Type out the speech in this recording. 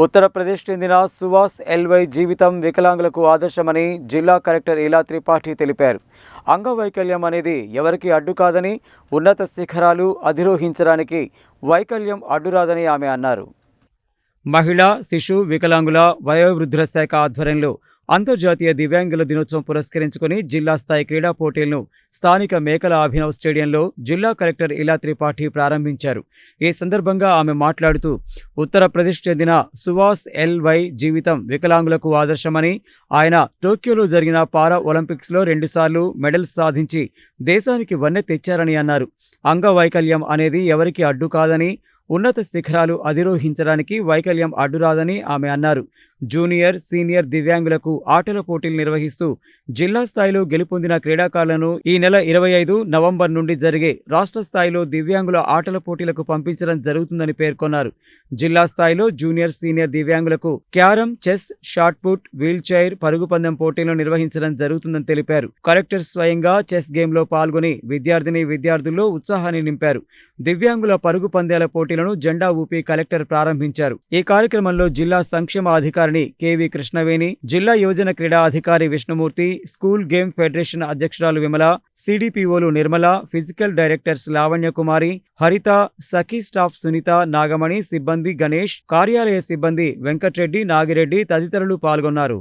ఉత్తరప్రదేశ్ చెందిన సువాస్ ఎల్వై జీవితం వికలాంగులకు ఆదర్శమని జిల్లా కలెక్టర్ ఇలా త్రిపాఠి తెలిపారు. అంగవైకల్యం అనేది ఎవరికి అడ్డు కాదని, ఉన్నత శిఖరాలు అధిరోహించడానికి వైకల్యం అడ్డురాదని ఆమె అన్నారు. మహిళా, శిశు, వికలాంగుల, వయోవృద్ధుల శాఖ ఆధ్వర్యంలో అంతర్జాతీయ దివ్యాంగుల దినోత్సవం పురస్కరించుకుని జిల్లా స్థాయి క్రీడా పోటీలను స్థానిక మేకల అభినవ్ స్టేడియంలో జిల్లా కలెక్టర్ ఇలా త్రిపాఠి ప్రారంభించారు. ఈ సందర్భంగా ఆమె మాట్లాడుతూ ఉత్తరప్రదేశ్ చెందిన సువాస్ ఎల్వై జీవితం వికలాంగులకు ఆదర్శమని, ఆయన టోక్యోలో జరిగిన పారా ఒలింపిక్స్లో 2 సార్లు మెడల్స్ సాధించి దేశానికి వన్నె తెచ్చారని అన్నారు. అంగవైకల్యం అనేది ఎవరికి అడ్డు కాదని, ఉన్నత శిఖరాలు అధిరోహించడానికి వైకల్యం అడ్డురాదని ఆమె అన్నారు. జూనియర్, సీనియర్ దివ్యాంగులకు ఆటల పోటీలు నిర్వహిస్తూ జిల్లా స్థాయిలో గెలుపొందిన క్రీడాకారులను ఈ నెల 25 నవంబర్ నుండి జరిగే రాష్ట్ర స్థాయిలో దివ్యాంగుల ఆటల పోటీలకు పంపించడం జరుగుతుందని పేర్కొన్నారు. జిల్లా స్థాయిలో జూనియర్, సీనియర్ దివ్యాంగులకు carrom, chess, shot put, wheelchair, పరుగు పందెం పోటీలను నిర్వహించడం జరుగుతుందని తెలిపారు. కలెక్టర్ స్వయంగా చెస్ గేమ్లో పాల్గొని విద్యార్థుల్లో ఉత్సాహాన్ని నింపారు. దివ్యాంగుల పరుగు పందేల పోటీలను జెండా ఊపి కలెక్టర్ ప్రారంభించారు. ఈ కార్యక్రమంలో జిల్లా సంక్షేమ అధికారి కేవి కృష్ణవేణి, జిల్లా యువజన క్రీడా అధికారి విష్ణుమూర్తి, స్కూల్ గేమ్ ఫెడరేషన్ అధ్యక్షురాలు విమల, సిడిపిఓలు నిర్మల, ఫిజికల్ డైరెక్టర్స్ లావణ్య కుమారి, హరిత, సఖీ స్టాఫ్ సునీత, నాగమణి, సిబ్బంది గణేష్, కార్యాలయ సిబ్బంది వెంకట్రెడ్డి, నాగిరెడ్డి తదితరులు పాల్గొన్నారు.